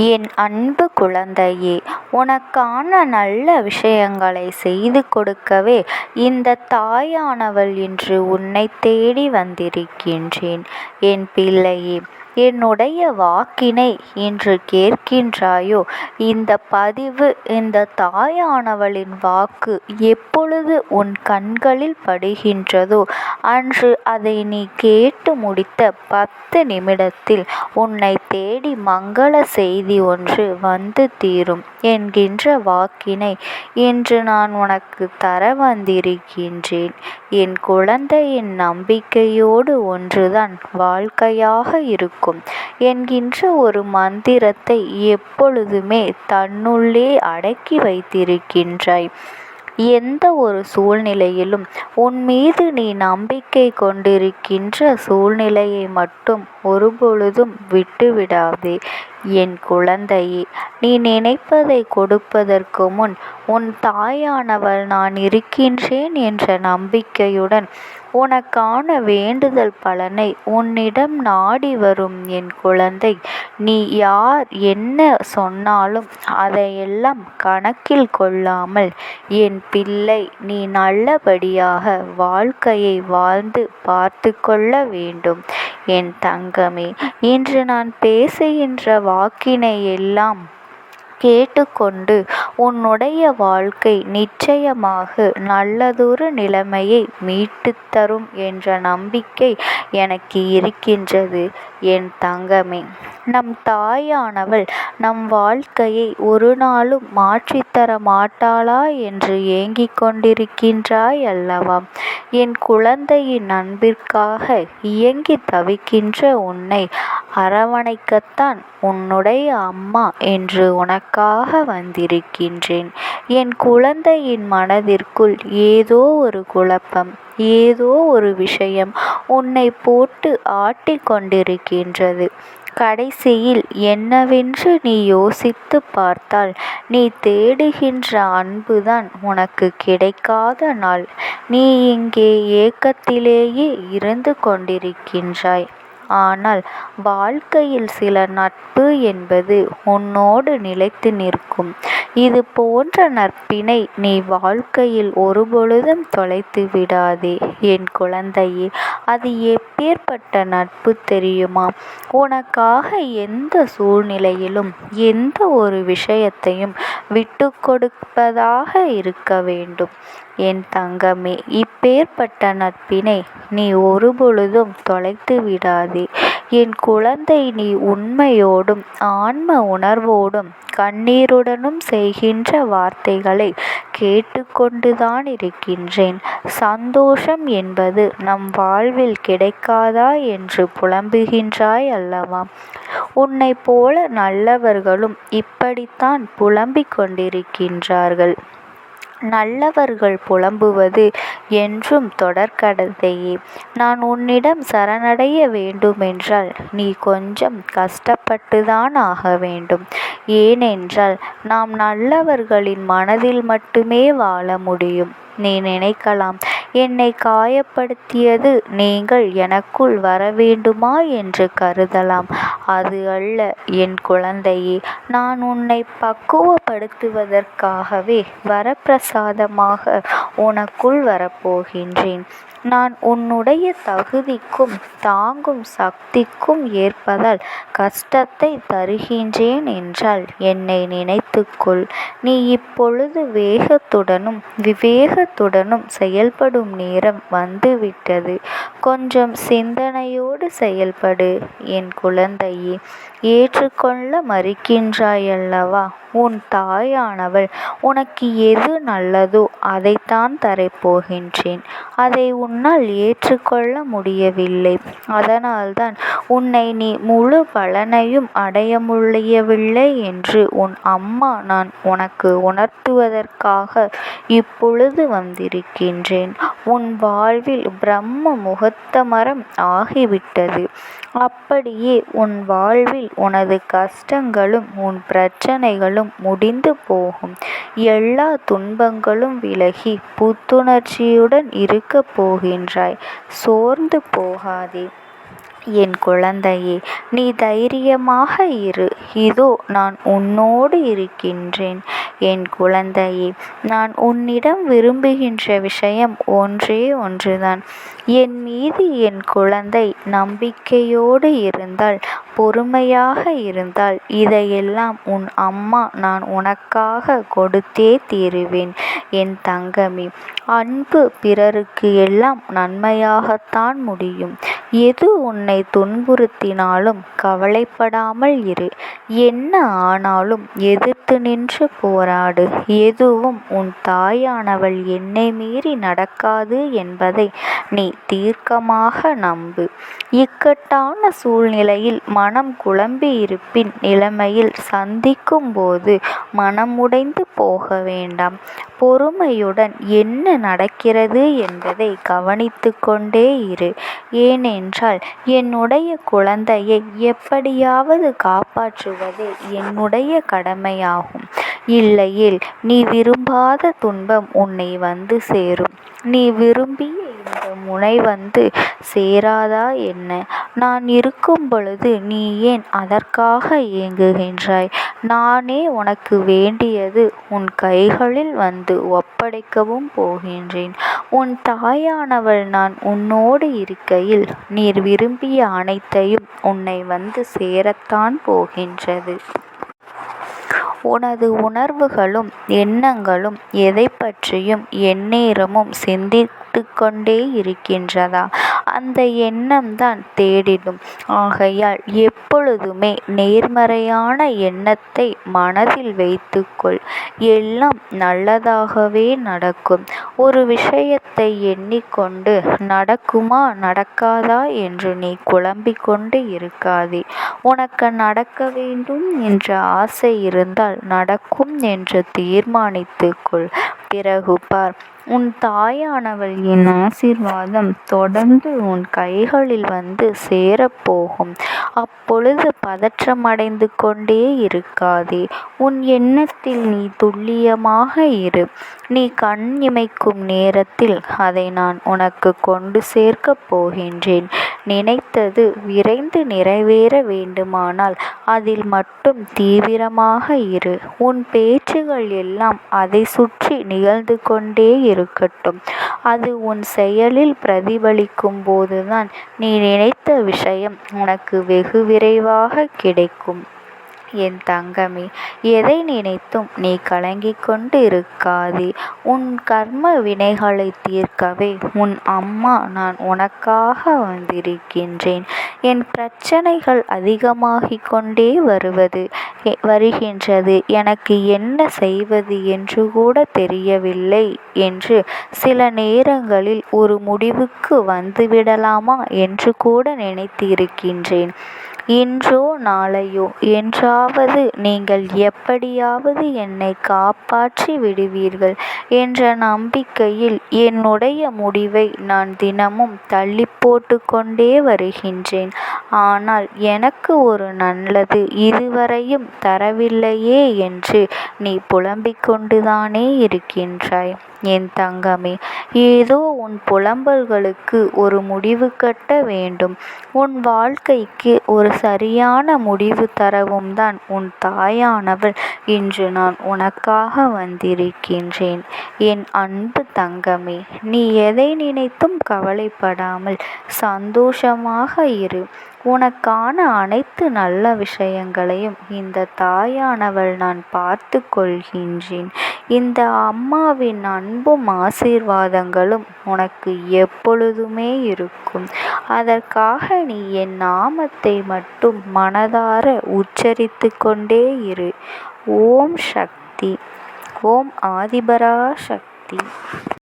என் அன்பு குழந்தையே, உனக்கான நல்ல விஷயங்களை செய்து கொடுக்கவே இந்த தாயானவள் இன்று உன்னை தேடி வந்திருக்கின்றேன். என் பிள்ளையே, என்னுடைய வாக்கினை இன்று கேட்கின்றாயோ? இந்த பதிவு, இந்த தாயானவளின் வாக்கு எப்பொழுது உன் கண்களில் படுகின்றதோ அன்று அதை நீ கேட்டு முடித்த 10 நிமிடத்தில் உன்னை தேடி மங்கள செய்தி ஒன்று வந்து தீரும் என்கின்ற வாக்கினை இன்று நான் உனக்கு தர வந்திருக்கின்றேன். என் குழந்தையின் நம்பிக்கையோடு ஒன்றுதான் வாழ்க்கையாக இருக்கும் என்கின்ற ஒரு மந்திரத்தை எப்பொழுதுமே தன்னுள்ளே அடக்கி வைத்திருக்கின்றாய். எந்த ஒரு சூழ்நிலையிலும் உன் மீது நீ நம்பிக்கை கொண்டிருக்கின்ற சூழ்நிலையை மட்டும் ஒருபொழுதும் விட்டுவிடாதே. என் குழந்தையே, நீ நினைப்பதை கொடுப்பதற்கு முன் உன் தாயானவள் நான் இருக்கின்றேன் என்ற நம்பிக்கையுடன் உனக்கான வேண்டுதல் பலனை உன்னிடம் நாடி வரும் என் குழந்தை. நீ யார் என்ன சொன்னாலும் அதையெல்லாம் கணக்கில் கொள்ளாமல் என் பிள்ளை, நீ நல்லபடியாக வாழ்க்கையை வாழ்ந்து பார்த்து கொள்ள வேண்டும். என் தங்கமே, இன்று நான் பேசுகின்ற வாக்கினை எல்லாம் கேட்டுக்கொண்டு உன்னுடைய வாழ்க்கை நிச்சயமாக நல்லதொரு நிலைமையை மீட்டுத் தரும் என்ற நம்பிக்கை எனக்கு இருக்கின்றது. என் தங்கமே, நம் தாயானவள் நம் வாழ்க்கையை ஒரு நாளும் மாற்றித்தர மாட்டாளா என்று ஏங்கிக் கொண்டிருக்கின்றாய் அல்லவா? என் குழந்தையின் அன்பிற்காக இயங்கி தவிக்கின்ற உன்னை அரவணைக்கத்தான் உன்னுடைய அம்மா என்று உனக்காக வந்திருக்கின்றேன். என் குழந்தையின் மனதிற்குள் ஏதோ ஒரு குழப்பம், ஏதோ ஒரு விஷயம் உன்னை போட்டு ஆட்டிக் கொண்டிருக்கின்றது. கடைசியில் என்னவென்று நீ யோசித்து பார்த்தால், நீ தேடுகின்ற அன்புதான் உனக்கு கிடைக்காத நாள். நீ இங்கே ஏக்கத்திலேயே இருந்து கொண்டிருக்கின்றாய். ஆனால் வாழ்க்கையில் சில நட்பு என்பது உன்னோடு நிலைத்து நிற்கும். இது போன்ற நட்பினை நீ வாழ்க்கையில் ஒருபொழுதும் தொலைத்து விடாதே என் குழந்தையே. அது எப்பேற்பட்ட நட்பு தெரியுமா? உனக்காக எந்த சூழ்நிலையிலும் எந்த ஒரு விஷயத்தையும் விட்டு கொடுப்பதாக இருக்க வேண்டும் என் தங்கமே. இப்பேற்பட்ட நட்பினை நீ ஒருபொழுதும் தொலைத்து விடாதே என் குழந்தை. நீ உண்மையோடும் ஆன்ம உணர்வோடும் கண்ணீருடனும் செய்கின்ற வார்த்தைகளை கேட்டுக்கொண்டுதான் இருக்கின்றேன். சந்தோஷம் என்பது நம் வாழ்வில் கிடைக்காதா என்று புலம்புகின்றாய் அல்லவா? உன்னை போல நல்லவர்களும் இப்படித்தான் புலம்பிக் கொண்டிருக்கின்றார்கள். நல்லவர்கள் புலம்புவது என்றும் தொடர்கதையே. நான் உன்னிடம் சரணடைய வேண்டுமென்றால் நீ கொஞ்சம் கஷ்டப்பட்டுதான் ஆக வேண்டும். ஏனென்றால் நாம் நல்லவர்களின் மனதில் மட்டுமே வாழ முடியும். நீ நினைக்கலாம், என்னை காயப்படுத்தியது நீங்கள் எனக்குள் வர வேண்டுமா என்று கருதலாம். அது அல்ல என் குழந்தையே. நான் உன்னை பக்குவப்படுத்துவதற்காகவே வரப்பிரசாதமாக உனக்குள் வரப்போகின்றேன். நான் உன்னுடைய தகுதிக்கும் தாங்கும் சக்திக்கும் ஏற்பதால் கஷ்டத்தை தருகின்றேன் என்றால் என்னை நினைத்துக்கொள். நீ இப்பொழுது வேகத்துடனும் விவேகத்துடனும் செயல்படும் நேரம் வந்துவிட்டது. கொஞ்சம் சிந்தனையோடு செயல்படு என் குழந்தையே. ஏற்றுக்கொள்ள மறுக்கின்றாயல்லவா? உன் தாயானவள் உனக்கு எது நல்லதோ அதைத்தான் தரப்போகின்றேன். அதை உன்னால் ஏற்றுக்கொள்ள முடியவில்லை. அதனால்தான் உன்னை நீ முழு பலனையும் அடைய முடியவில்லை என்று உன் அம்மா நான் உனக்கு உணர்த்துவதற்காக இப்பொழுது வந்திருக்கின்றேன். உன் வாழ்வில் பிரம்ம முகூர்த்த மரம் ஆகிவிட்டது. அப்படியே உன் வாழ்வில் உனது கஷ்டங்களும் உன் பிரச்சனைகளும் முடிந்து போகும். எல்லா துன்பங்களும் விலகி புத்துணர்ச்சியுடன் இருக்கப் போகின்றாய். சோர்ந்து போகாதே என் குழந்தையே, நீ தைரியமாக இரு. இதோ நான் உன்னோடு இருக்கின்றேன். என் குழந்தையே, நான் உன்னிடம் விரும்புகின்ற விஷயம் ஒன்றே ஒன்றுதான். என் மீது என் குழந்தை நம்பிக்கையோடு இருந்தால், பொறுமையாக இருந்தால், இதையெல்லாம் உன் அம்மா நான் உனக்காக கொடுத்தே தீருவேன். என் தங்கமே, அன்பு பிறருக்கு எல்லாம் நன்மையாகத்தான் முடியும். எது உன்னை துன்புறுத்தினாலும் கவலைப்படாமல் இரு. என்ன ஆனாலும் எதிர்த்து நின்று போராடு. எதுவும் உன் தாயானவள் என்னை மீறி நடக்காது என்பதை நீ தீர்க்கமாக நம்பு. இக்கட்டான சூழ்நிலையில் மனம் குழம்பியிருப்பின் நிலைமையில் சந்திக்கும் போது மனமுடைந்து போக வேண்டாம். பொறுமையுடன் என்ன நடக்கிறது என்பதை கவனித்து கொண்டே இரு. ஏனென்றால் என்னுடைய குழந்தையை எப்படியாவது காப்பாற்றுவதே என்னுடைய கடமையாகும். இல்லையேல் நீ விரும்பாத துன்பம் உன்னை வந்து சேரும். நீ விரும்பிய இந்த முனை வந்து சேராதா என்ன? நான் இருக்கும் பொழுது நீ ஏன் அதற்காக ஏங்குகின்றாய்? நானே உனக்கு வேண்டியது உன் கைகளில் வந்து ஒப்படைக்கவும் போகின்றேன். உன் தாயானவள் நான் உன்னோடு இருக்கையில் நீ விரும்பிய அனைத்தையும் உன்னை வந்து சேரத்தான் போகின்றது. உனது உணர்வுகளும் எண்ணங்களும் எதைப் பற்றியும் எந்நேரமும் சிந்தித்துக்கொண்டே இருக்கின்றதா? அந்த எண்ணம்தான் தேடிடும். ஆகையால் எப்பொழுதுமே நேர்மறையான எண்ணத்தை மனதில் வைத்துக்கொள். எல்லாம் நல்லதாகவே நடக்கும். ஒரு விஷயத்தை எண்ணிக்கொண்டு நடக்குமா நடக்காதா என்று நீ குழம்பிக் கொண்டு இருக்காதே. உனக்கு நடக்க வேண்டும் என்ற ஆசை இருந்தால் நடக்கும் என்று தீர்மானித்துக்கொள். பிறகு பார், உன் தாயானவள் என் ஆசீர்வாதம் தொடர்ந்து உன் கைகளில் வந்து சேரப்போகும். அப்பொழுது பதற்றமடைந்து கொண்டே இருக்காதே. உன் எண்ணத்தில் நீ துல்லியமாக இரு. நீ கண் இமைக்கும் நேரத்தில் அதை நான் உனக்கு கொண்டு சேர்க்கப் போகின்றேன். நினைத்தது விரைந்து நிறைவேற வேண்டுமானால் அதில் மட்டும் தீவிரமாக இரு. உன் பேச்சுகள் எல்லாம் அதை சுற்றி நிகழ்ந்து கொண்டே இருக்கட்டும். அது உன் செயலில் பிரதிபலிக்கும் போதுதான் நீ நினைத்த விஷயம் உனக்கு வெகு விரைவாக கிடைக்கும். என் தங்கமே, எதை நினைத்தும் நீ கலங்கிக் கொண்டு இருக்காதே. உன் கர்ம வினைகளை தீர்க்கவே உன் அம்மா நான் உனக்காக வந்திருக்கின்றேன். என் பிரச்சனைகள் அதிகமாகிக் கொண்டே வருகின்றது. எனக்கு என்ன செய்வது என்று கூட தெரியவில்லை என்று சில நேரங்களில் ஒரு முடிவுக்கு வந்துவிடலாமா என்று கூட நினைத்திருக்கின்றேன். இன்றோ நாளையோ என்றாவது நீங்கள் எப்படியாவது என்னை காப்பாற்றி விடுவீர்கள் என்ற நம்பிக்கையில் என்னுடைய முடிவை நான் தினமும் தள்ளி போட்டு கொண்டே வருகின்றேன். ஆனால் எனக்கு ஒரு நல்லது இதுவரையும் தரவில்லையே என்று நீ புலம்பிக் கொண்டுதானே இருக்கின்றாய். என் தங்கமே, ஏதோ உன் புலம்பல்களுக்கு ஒரு முடிவு கட்ட வேண்டும். உன் வாழ்க்கைக்கு ஒரு சரியான முடிவு தரவும் தான் உன் தாயானவள் இன்று நான் உனக்காக வந்திருக்கின்றேன். என் அன்பு தங்கமே, நீ எதை நினைத்தும் கவலைப்படாமல் சந்தோஷமாக இரு. உனக்கான அனைத்து நல்ல விஷயங்களையும் இந்த தாயானவள் நான் பார்த்து கொள்கின்றேன். இந்த அம்மாவின் அன்பும் ஆசீர்வாதங்களும் உனக்கு எப்பொழுதுமே இருக்கும். அதற்காக நீ என் நாமத்தை மட்டும் மனதார உச்சரித்து கொண்டே இரு. ஓம் சக்தி. ஓம் ஆதிபரா சக்தி.